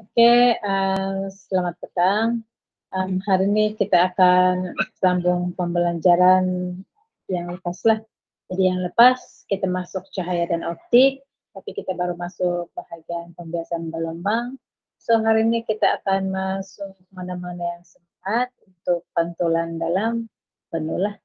Oke, selamat petang. Hari ini kita akan sambung pembelajaran yang lepas lah. Jadi yang lepas kita masuk cahaya dan optik, tapi kita baru masuk bahagian pembiasaan gelombang. So hari ini kita akan masuk mana-mana yang semangat untuk pantulan dalam penuh lah.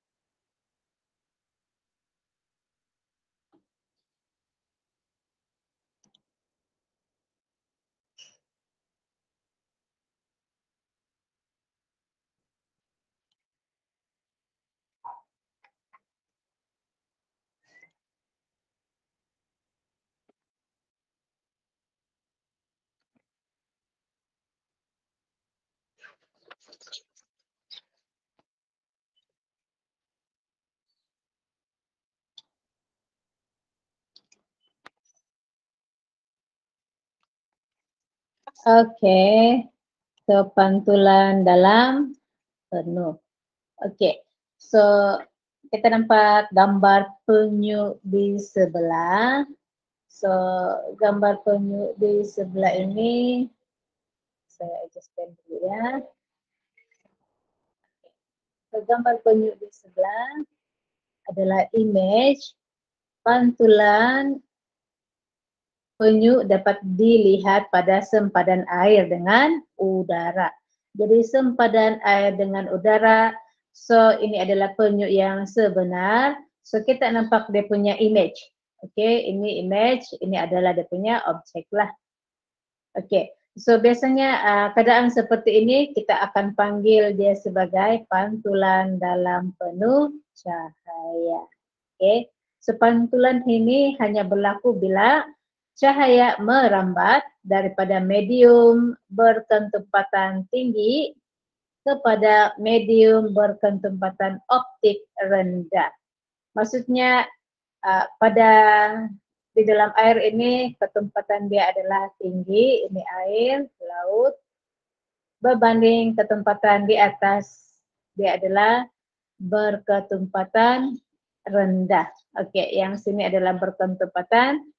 Oke, so pantulan dalam penuh. Oke, so kita nampak gambar penyu di sebelah. So gambar penyu di sebelah ini saya adjustkan dulu ya. So, gambar penyu di sebelah adalah image pantulan penyu dapat dilihat pada sempadan air dengan udara. Jadi sempadan air dengan udara, so ini adalah penyu yang sebenar. So kita nampak dia punya image. Oke, ini image, ini adalah dia punya objek lah. Oke, so biasanya keadaan seperti ini kita akan panggil dia sebagai pantulan dalam penuh cahaya. Oke, so pantulan ini hanya berlaku bila cahaya merambat daripada medium berketempatan tinggi kepada medium berketempatan optik rendah. Maksudnya pada di dalam air ini ketempatan dia adalah tinggi, ini air, laut, berbanding ketempatan di atas dia adalah berketempatan rendah. Oke, yang sini adalah berketempatan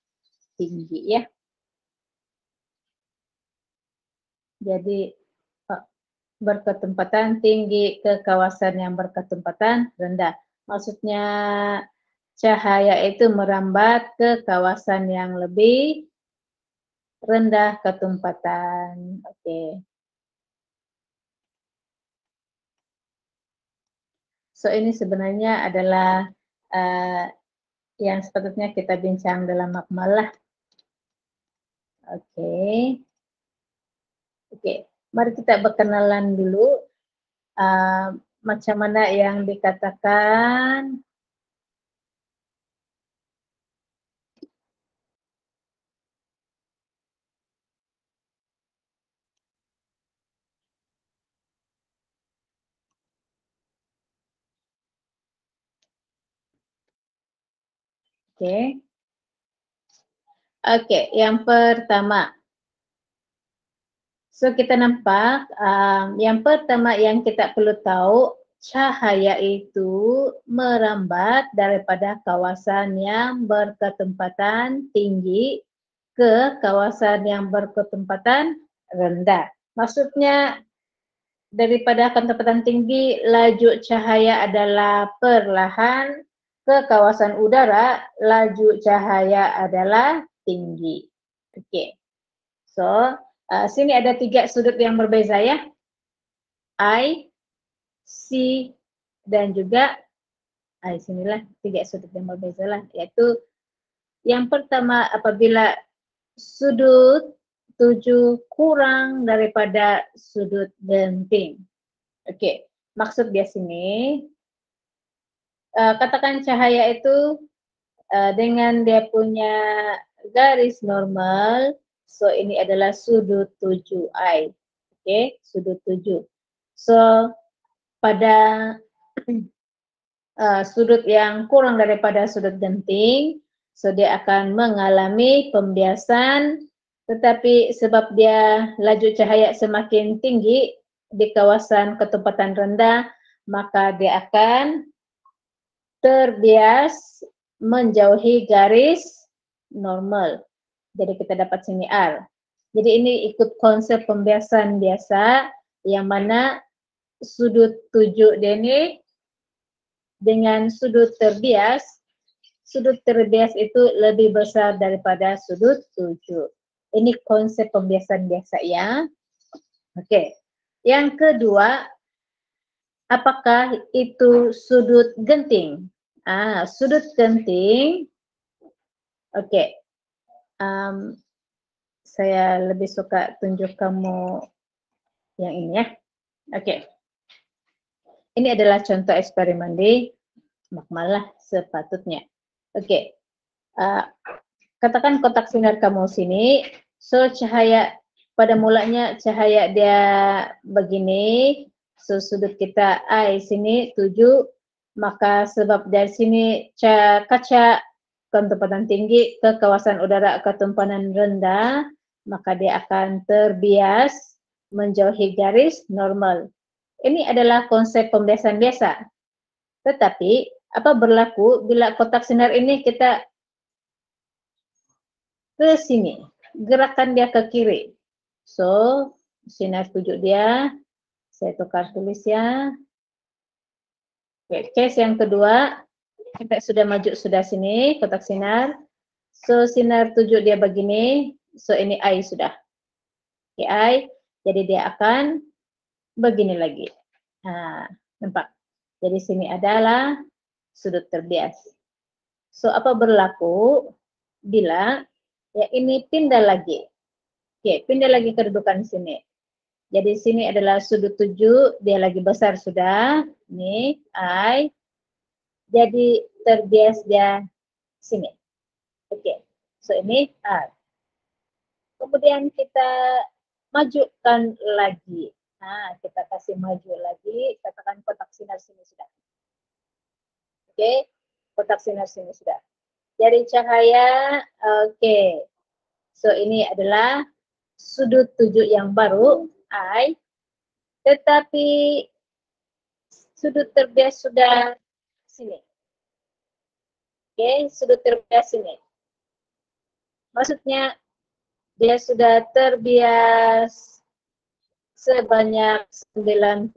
tinggi ya. Jadi berketempatan tinggi ke kawasan yang berketempatan rendah. Maksudnya cahaya itu merambat ke kawasan yang lebih rendah ketempatan. Oke. So ini sebenarnya adalah yang sepatutnya kita bincang dalam makmal lah. Oke. Oke, mari kita berkenalan dulu macam mana yang dikatakan Oke. Oke, yang pertama. So kita nampak yang pertama yang kita perlu tahu cahaya itu merambat daripada kawasan yang berketempatan tinggi ke kawasan yang berketempatan rendah. Maksudnya daripada ketempatan tinggi laju cahaya adalah perlahan, ke kawasan udara laju cahaya adalah tinggi. Okey. So sini ada 3 sudut yang berbeza ya. I, C, dan juga sinilah 3 sudut yang berbeza lah. Iaitu yang pertama apabila sudut 7 kurang daripada sudut genting. Okey, maksud dia sini katakan cahaya itu dengan dia punya garis normal, so ini adalah sudut 7i. Okey, sudut 7. So pada sudut yang kurang daripada sudut genting, so dia akan mengalami pembiasan, tetapi sebab dia laju cahaya semakin tinggi di kawasan ketempatan rendah, maka dia akan terbias menjauhi garis normal. Jadi kita dapat sini R. Jadi ini ikut konsep pembiasan biasa yang mana sudut 7 ini dengan sudut terbias itu lebih besar daripada sudut 7. Ini konsep pembiasan biasa ya. Oke. Yang kedua, apakah itu sudut genting? Sudut genting. Oke. Saya lebih suka tunjuk kamu yang ini ya. Oke. Ini adalah contoh eksperimen di Makmalah sepatutnya. Oke. Katakan kotak sinar kamu sini. So cahaya pada mulanya cahaya dia begini. So sudut kita I sini 7. Maka sebab dari sini kaca ketumpahan tinggi ke kawasan udara ketumpahan rendah, maka dia akan terbias menjauhi garis normal. Ini adalah konsep pembiasan biasa. Tetapi apa berlaku bila kotak sinar ini kita ke sini, gerakan dia ke kiri. So, sinar 7 dia, saya tukar tulis ya. Oke, case yang kedua, kita sudah maju sudah sini, kotak sinar. So, sinar 7 dia begini, so ini I sudah. Oke, I, jadi dia akan begini lagi. Nampak? Jadi sini adalah sudut terbias. So, apa berlaku bila ya ini pindah lagi. Oke, pindah lagi kedudukan sini. Jadi sini adalah sudut 7, dia lagi besar sudah. Ini I. Jadi terbias dia sini. Oke. So ini R. Kemudian kita majukan lagi. Kita kasih maju lagi, katakan kotak sinar sini sudah. Oke, kotak sinar sini sudah. Jadi cahaya, oke. So ini adalah sudut 7 yang baru, I. Tetapi sudut terbias sudah sini. Oke, sudut terbias sini. Maksudnya dia sudah terbias sebanyak 90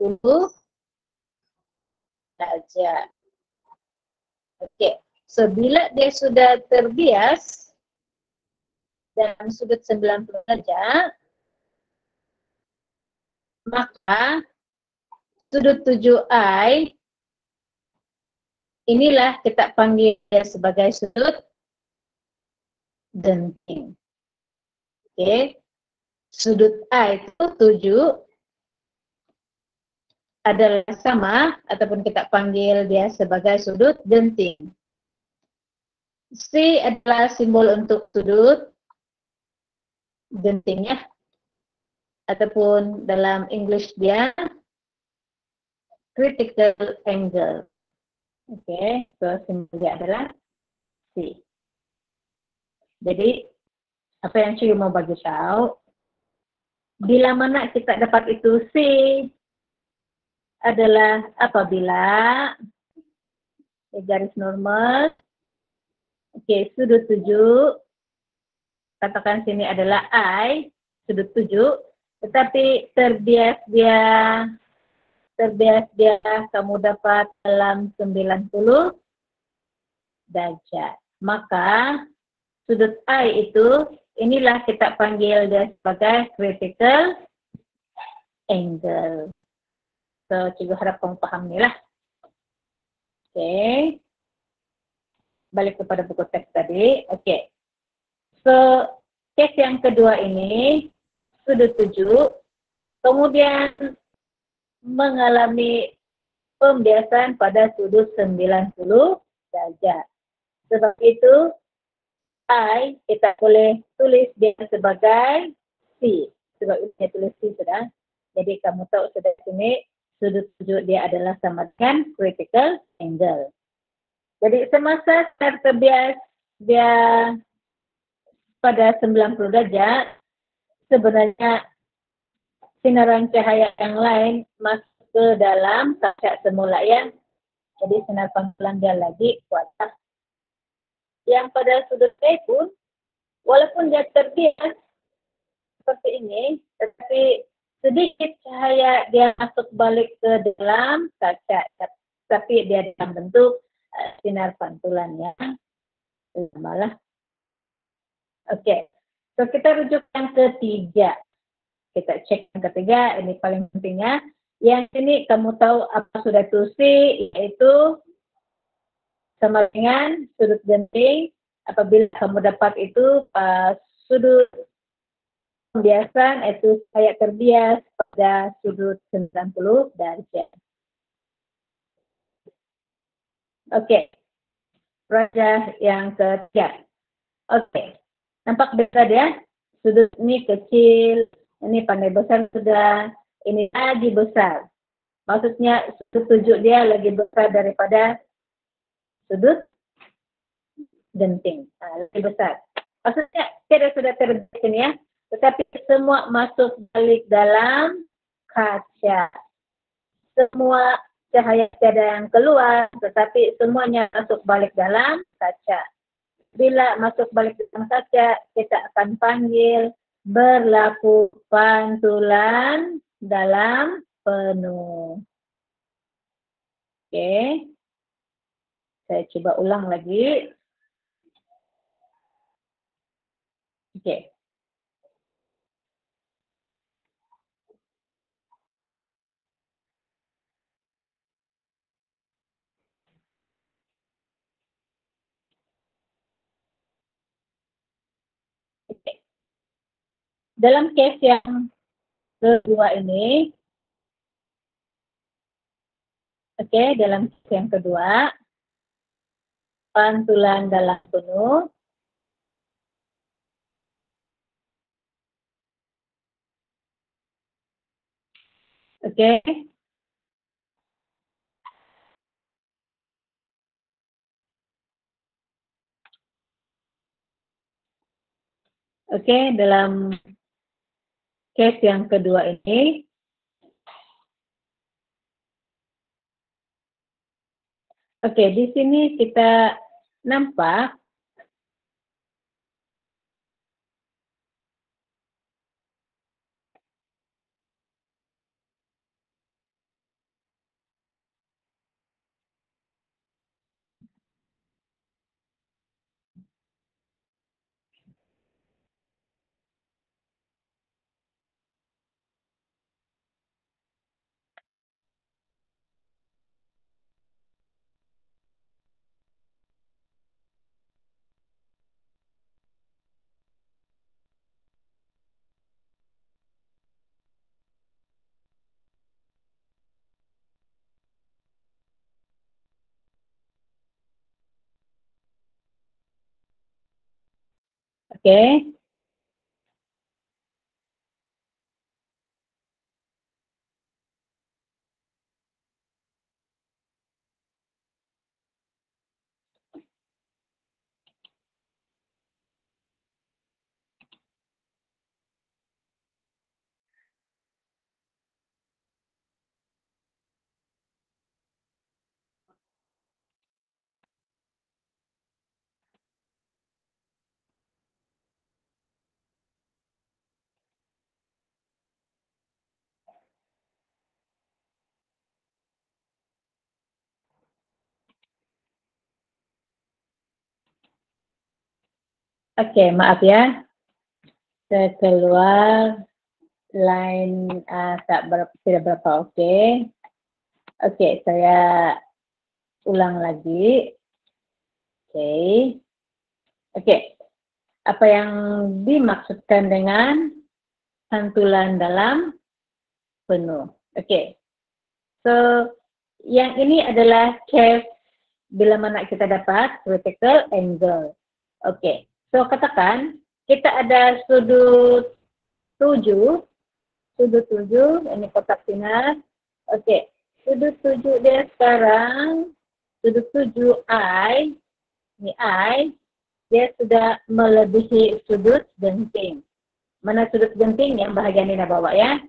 derajat. Oke, so bila dia sudah terbias dalam sudut 90 derajat, maka sudut 7i inilah kita panggil sebagai sudut genting. Oke, sudut I itu 7 adalah sama ataupun kita panggil dia sebagai sudut genting. C adalah simbol untuk sudut gentingnya ataupun dalam English dia critical angle. Oke, so simbol dia adalah C. Jadi apa yang saya mau bagi tahu, bila mana kita dapat itu C adalah apabila garis normal, oke, sudut 7, katakan sini adalah I, sudut 7, tetapi terbias dia kamu dapat dalam 90 derajat. Maka sudut I itu inilah kita panggil dia sebagai critical angle. So, cikgu harap kamu paham ni lah. Oke. Balik kepada buku teks tadi. Oke. So, case yang kedua ini, sudut 7, kemudian mengalami pembiasan pada sudut 90 derajat. Sebab itu, I kita boleh tulis dia sebagai C. Sebab ini tulis C sudah. Jadi kamu tahu sudah sini sudut 7 dia adalah sama dengan critical angle. Jadi semasa terbias dia pada 90 derajat, sebenarnya sinaran cahaya yang lain masuk ke dalam kaca semula ya. Jadi sinar panggilan dia lagi kuat. Yang pada sudut A pun, walaupun dia terbias seperti ini, tetapi sedikit cahaya dia masuk balik ke dalam kaca, tapi dia dalam bentuk sinar pantulan ya. Malah. Oke, so kita rujuk yang ketiga. Kita cek yang ketiga, ini paling pentingnya. Yang ini kamu tahu apa sudah tusi, yaitu sama dengan sudut genting. Apabila kamu dapat itu sudut pembiasan, itu saya terbias pada sudut 90 derajat. Oke, wajah yang ketiga. Oke, nampak besar ya? Sudut ini kecil, ini pandai besar sudah, ini lagi besar. Maksudnya sudut tujuh dia lagi besar daripada sudut genting, lebih besar. Maksudnya tidak sudah terbias ini ya, tetapi semua masuk balik dalam kaca. Semua cahaya tiada yang keluar, tetapi semuanya masuk balik dalam kaca. Bila masuk balik dalam kaca, kita akan panggil berlaku pantulan dalam penuh. Oke, saya coba ulang lagi. Oke. Oke. Dalam case yang kedua ini, oke, dalam case yang kedua, pantulan dalam penuh. Oke. Oke, dalam case yang kedua ini, oke, di sini kita nampak oke. Oke, maaf ya. Saya keluar line tidak berapa oke. Oke, saya ulang lagi. Oke. Oke. Apa yang dimaksudkan dengan pantulan dalam penuh? Oke. So, yang ini adalah case bila mana kita dapat critical angle. Oke. So, katakan kita ada sudut 7, ini kotak sinar. Oke, sudut 7 dia sekarang, sudut 7 I, ini I, dia sudah melebihi sudut genting. Mana sudut genting yang bahagian ini bawa ya?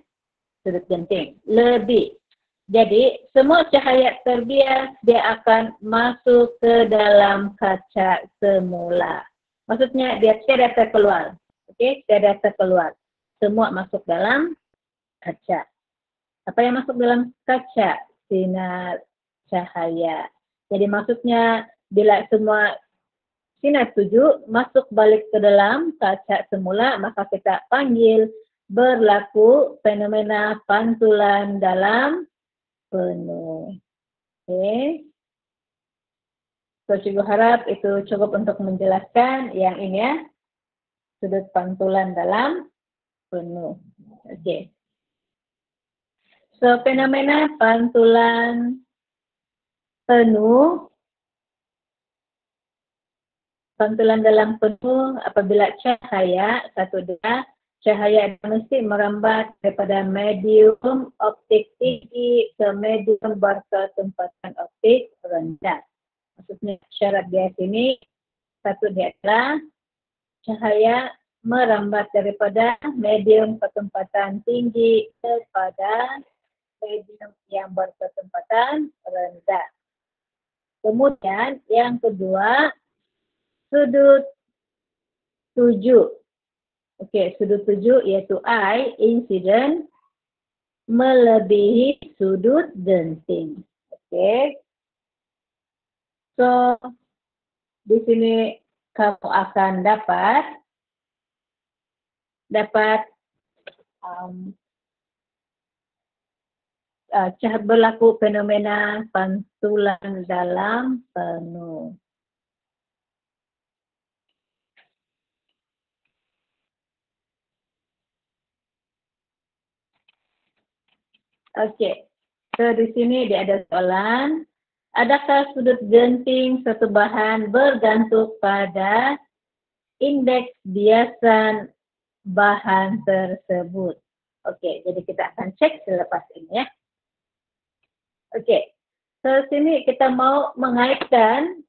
Sudut genting, lebih. Jadi, semua cahaya terbias dia akan masuk ke dalam kaca semula. Maksudnya dia tidak terkeluar. Oke, tidak terkeluar. semua masuk dalam kaca. Apa yang masuk dalam kaca? Sinar cahaya. Jadi maksudnya bila semua sinar tuju masuk balik ke dalam kaca semula, maka kita panggil berlaku fenomena pantulan dalam penuh. Oke. So, Cikgu harap itu cukup untuk menjelaskan yang ini ya, sudut pantulan dalam penuh. Oke. So, fenomena pantulan penuh, pantulan dalam penuh apabila cahaya, satu dua, cahaya mesti merambat daripada medium optik tinggi ke medium berketempatan optik rendah. Maksudnya syarat dia sini, satu dia adalah cahaya merambat daripada medium ketempatan tinggi kepada medium yang berketempatan rendah. Kemudian yang kedua, sudut tuju. Okey, sudut tuju iaitu I, incident, melebihi sudut genting. Okey. So, di sini kamu akan dapat berlaku fenomena pantulan dalam penuh. Okey, so di sini dia ada soalan. Adakah sudut genting satu bahan bergantung pada indeks biasan bahan tersebut? Okey, jadi kita akan cek selepas ini ya. Okey, so sini kita mau mengaitkan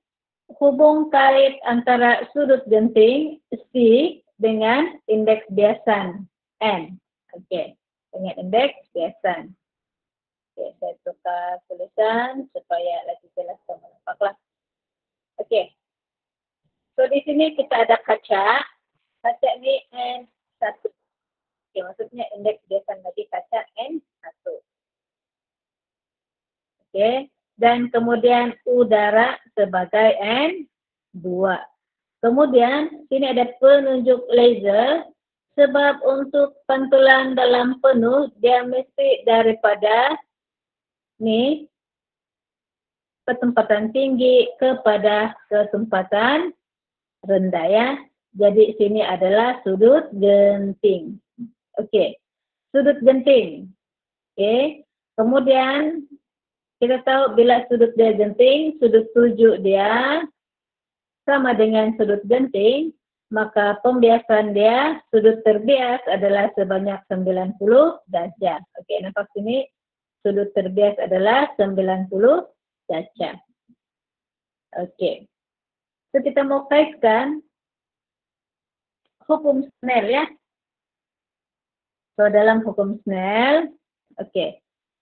hubung kait antara sudut genting C dengan indeks biasan N. Okey, dengan indeks biasan. Okey, saya tukar tulisan supaya lebih jelas dan menampaklah. Okey, so di sini kita ada kaca. Kaca ini N1. Okey, maksudnya indeks biasan bagi kaca N1. Okey, dan kemudian udara sebagai N2. Kemudian sini ada penunjuk laser sebab untuk pantulan dalam penuh dia mesti daripada ni ketempatan tinggi kepada ketempatan rendah ya. Jadi sini adalah sudut genting. Okey, sudut genting. Okey, kemudian kita tahu bila sudut dia genting, sudut tuju dia sama dengan sudut genting, maka pembiasan dia, sudut terbias adalah sebanyak 90 darjah. Okey, nampak sini sudut terbias adalah 90 darjah. Okey. So kita mau kaitkan hukum Snell ya. So dalam hukum Snell, okey.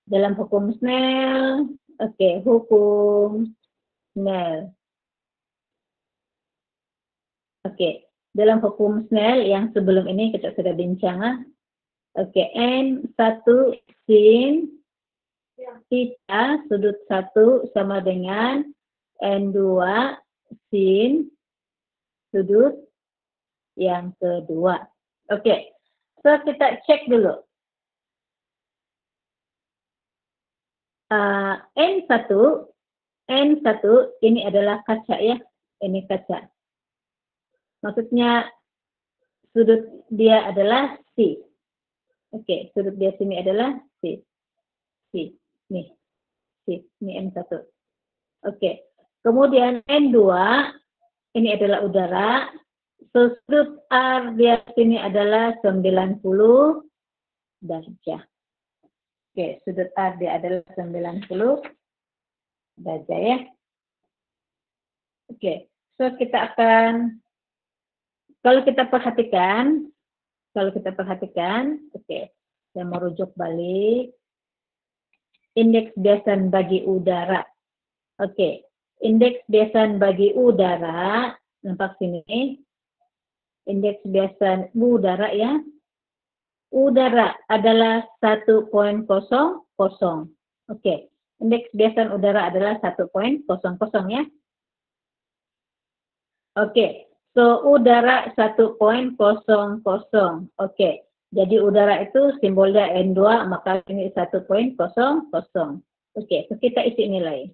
Dalam hukum Snell, okey, hukum Snell. Okey, dalam hukum Snell yang sebelum ini kita sudah bincang. Okey, N1 sin theta sudut 1 sama dengan N2 sin sudut yang kedua. Okey, so kita cek dulu. N1 ini adalah kaca ya, ini kaca. Maksudnya sudut dia adalah C. Okey, sudut dia sini adalah C. C, nih, C, ini N1. Okey, kemudian N2 ini adalah udara. So, sudut R dia sini adalah 90 darjah. Oke, sudut R dia adalah 90 darjah ya. Oke, so kita akan, kalau kita perhatikan, oke, saya merujuk balik. Indeks biasan bagi udara. Oke, indeks biasan bagi udara, nampak sini. Indeks biasan udara ya. udara adalah 1.00. Oke, indeks kebiasaan udara adalah 1.00 ya. Oke, so udara 1.00. Oke, jadi udara itu simbolnya N2, maka ini 1.00. Oke, so kita isi nilai.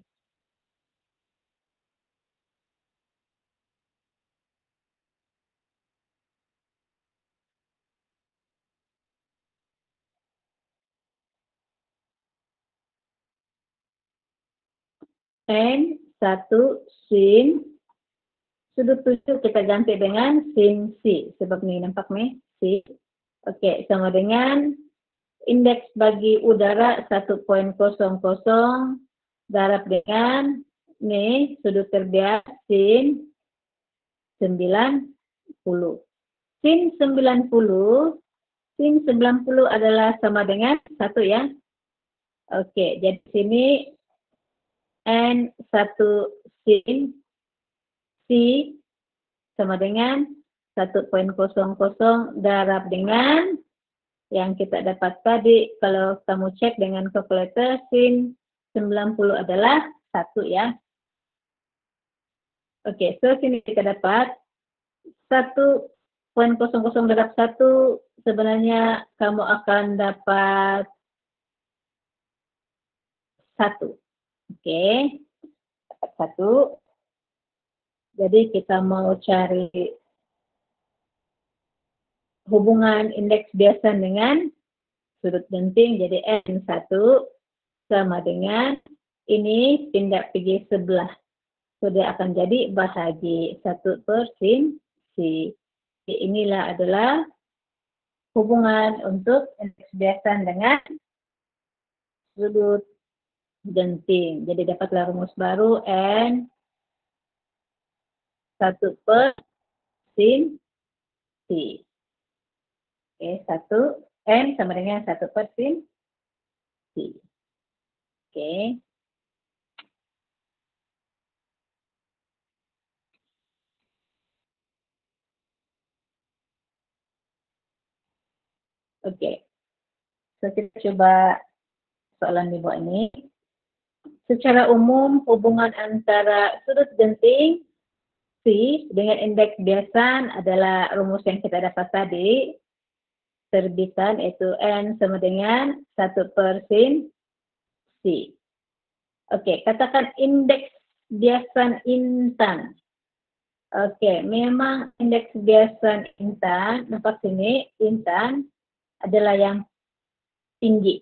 N1 sin sudut 7 kita ganti dengan sin C. Sebab ini nampak nih, C. Oke, sama dengan indeks bagi udara 1.00 darab dengan nih sudut terbias sin 90. Sin 90 adalah sama dengan 1 ya. Oke, jadi sini N1 sin C sama dengan 1.00 darab dengan yang kita dapat tadi. Kalau kamu cek dengan kalkulator, sin 90 adalah 1 ya. Oke, so sini kita dapat 1.00 darab 1 sebenarnya kamu akan dapat 1. Oke, dapat 1. Jadi kita mau cari hubungan indeks biasa dengan sudut genting, jadi N1 sama dengan ini pindah pergi sebelah. So, dia akan jadi bahagi 1 per sin C. Inilah adalah hubungan untuk indeks biasa dengan sudut genting. Jadi dapatlah rumus baru N 1 per sin C. Oke, 1 N sama dengan 1 per sin C. Oke. Oke. So, kita coba soalan di bawah ini. Secara umum, hubungan antara sudut genting C dengan indeks biasan adalah rumus yang kita dapat tadi. Terbitan yaitu N sama dengan 1 per sin C. Oke, katakan indeks biasan intan. Oke, memang indeks biasan intan, nampak sini, intan adalah yang tinggi,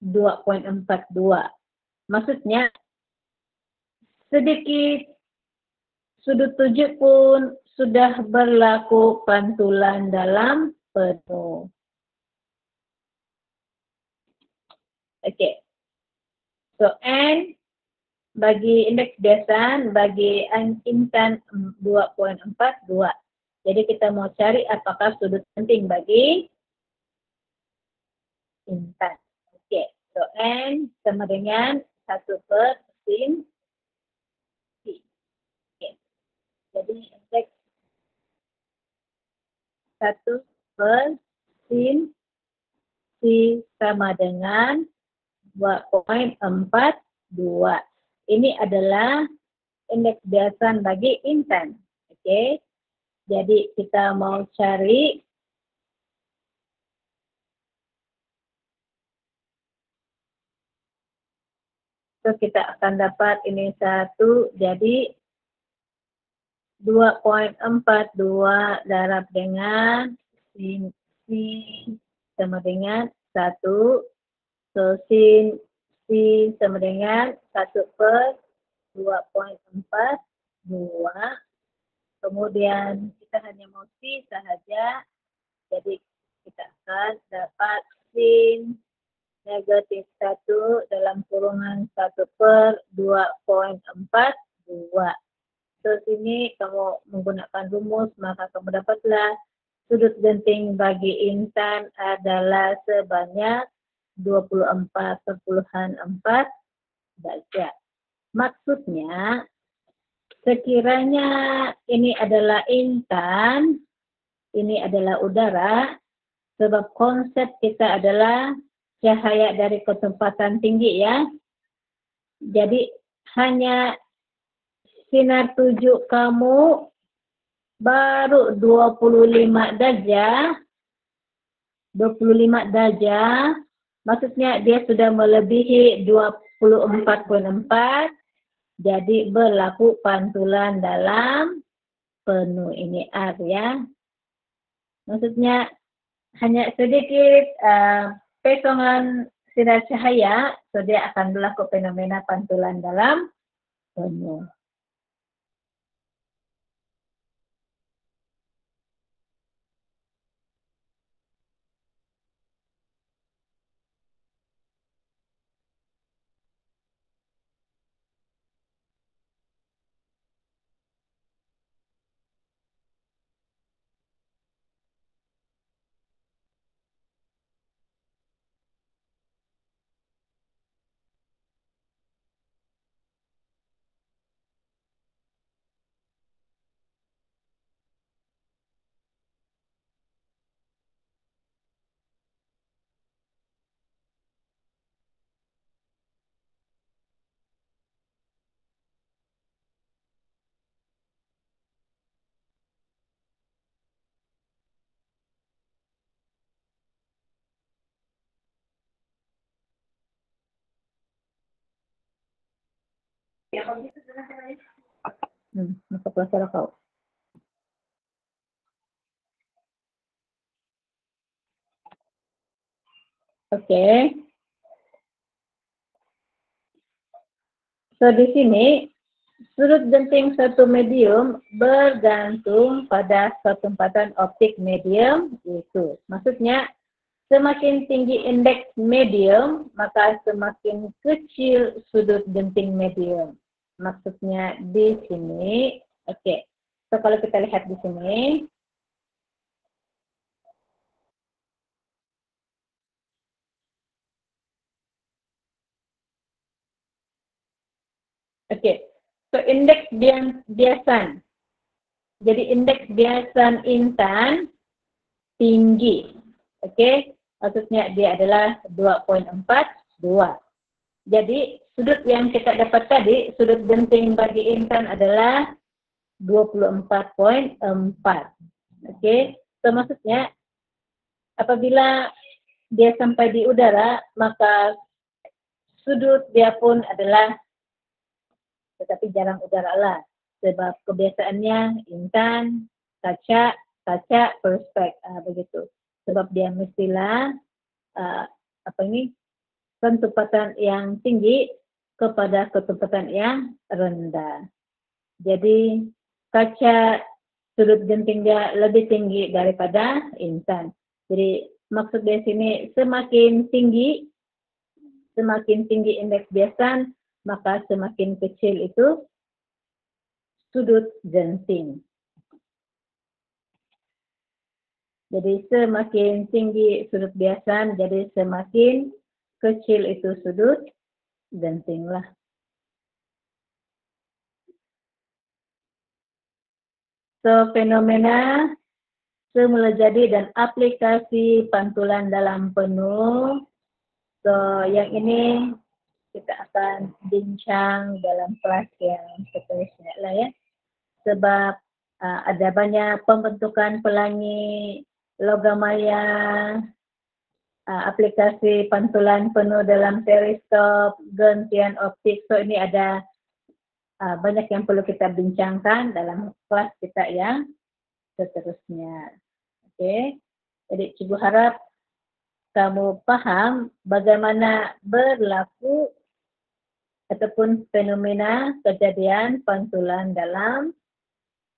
2.42. Maksudnya, sedikit sudut 7 pun sudah berlaku pantulan dalam penuh. Oke. So, N bagi indeks biasan, bagi intan 2.42. Jadi kita mau cari apakah sudut genting bagi intan. Oke. So, N sama dengan 1 per sin C. Oke. Jadi indeks 1 per sin C sama dengan 2.42. Ini adalah indeks biasan bagi intan. Oke. Jadi kita mau cari so kita akan dapat ini 1, jadi 2.42 darab dengan sin C sama dengan 1. So, sin C sama dengan 1 per 2.42. Kemudian kita hanya mau C sahaja. Jadi kita akan dapat sin negatif 1 dalam kurungan 1 per 2.42. So, sini kamu menggunakan rumus, maka kamu dapatlah sudut genting bagi intan adalah sebanyak 24,4 derajat. Maksudnya, sekiranya ini adalah intan, ini adalah udara, Sebab konsep kita adalah cahaya dari ketempatan tinggi ya. Jadi hanya sinar tuju kamu baru 25 darjah. 25 darjah. Maksudnya dia sudah melebihi 24,4. Jadi berlaku pantulan dalam penuh ini R ya. Maksudnya hanya sedikit pesongan sinar cahaya, so dia akan berlaku fenomena pantulan dalam penuh. Masuk kelas kau. Oke. So di sini sudut genting satu medium bergantung pada ketempatan optik medium itu. Maksudnya semakin tinggi indeks medium, maka semakin kecil sudut genting medium. Maksudnya di sini, oke. So kalau kita lihat di sini, oke. So indeks biasan. Jadi indeks biasan intan tinggi. Oke. Maksudnya dia adalah 2,42. Jadi sudut yang kita dapat tadi, sudut genting bagi intan adalah 24,4. Oke. So maksudnya apabila dia sampai di udara, maka sudut dia pun adalah, tetapi jarang udara lah. Sebab kebiasaannya intan, kaca, perspek, begitu. Sebab dia mestilah ketempatan yang tinggi kepada ketempatan yang rendah. Jadi kaca sudut genting dia lebih tinggi daripada intan. Jadi maksud dari sini semakin tinggi indeks biasan, maka semakin kecil itu sudut genting. Jadi semakin tinggi sudut biasan, jadi semakin kecil itu sudut genting lah. So fenomena semula jadi dan aplikasi pantulan dalam penuh. So yang ini kita akan bincang dalam kelas yang seterusnya lah ya. Sebab ada banyak pembentukan pelangi logam maya, aplikasi pantulan penuh dalam periskop, gentian optik. So ini ada banyak yang perlu kita bincangkan dalam kelas kita yang seterusnya. Oke. Jadi Cikgu harap kamu paham bagaimana berlaku ataupun fenomena kejadian pantulan dalam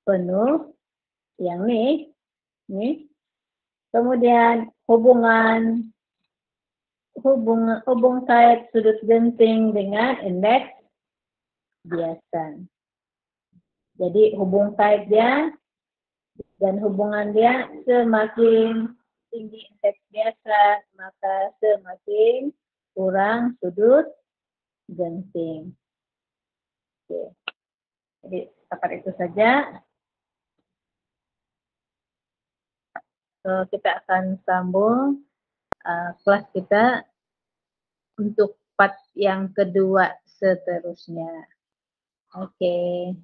penuh yang nih. Kemudian hubung kait sudut genting dengan indeks biasan. Jadi hubung kait dia dan hubungan dia semakin tinggi indeks biasa, maka semakin kurang sudut genting. Oke. Jadi setakat itu saja. So, kita akan sambung kelas kita untuk part yang kedua seterusnya. Oke.